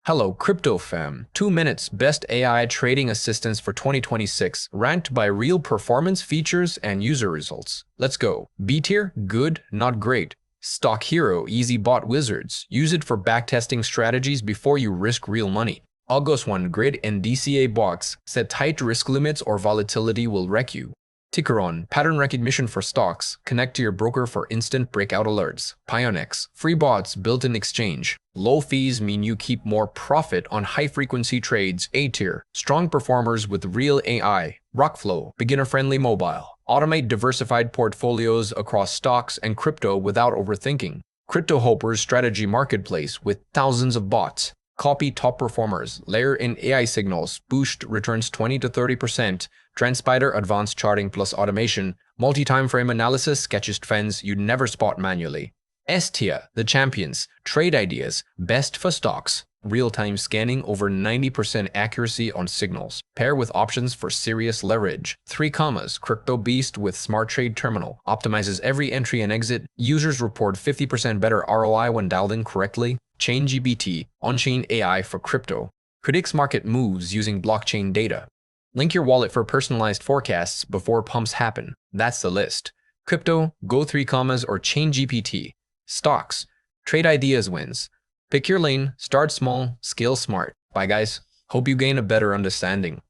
Hello, Crypto Fam. 2 minutes best AI trading assistants for 2026, ranked by real performance features and user results. Let's go. B tier, good, not great. StockHero, easy bot wizards. Use it for backtesting strategies before you risk real money. AlgosOne grid and DCA box. Set tight risk limits or volatility will wreck you. Tickeron, pattern recognition for stocks. Connect to your broker for instant breakout alerts. Pionex, free bots built-in exchange. Low fees mean you keep more profit on high-frequency trades. A tier, strong performers with real AI. RockFlow, beginner-friendly mobile. Automate diversified portfolios across stocks and crypto without overthinking. Cryptohopper's strategy marketplace with thousands of bots. Copy top performers, layer in AI signals, boost returns 20 to 30%, TrendSpider advanced charting plus automation, multi-time frame analysis sketches trends you'd never spot manually. S tier, the champions, trade ideas, best for stocks, real-time scanning over 90% accuracy on signals, pair with options for serious leverage. 3 commas, crypto beast with smart trade terminal, optimizes every entry and exit, users report 50% better ROI when dialed in correctly. ChainGPT, on-chain AI for crypto, predicts market moves using blockchain data. Link your wallet for personalized forecasts before pumps happen. That's the list. Crypto, go 3 commas or ChainGPT. Stocks, trade ideas wins. Pick your lane, start small, scale smart. Bye guys. Hope you gain a better understanding.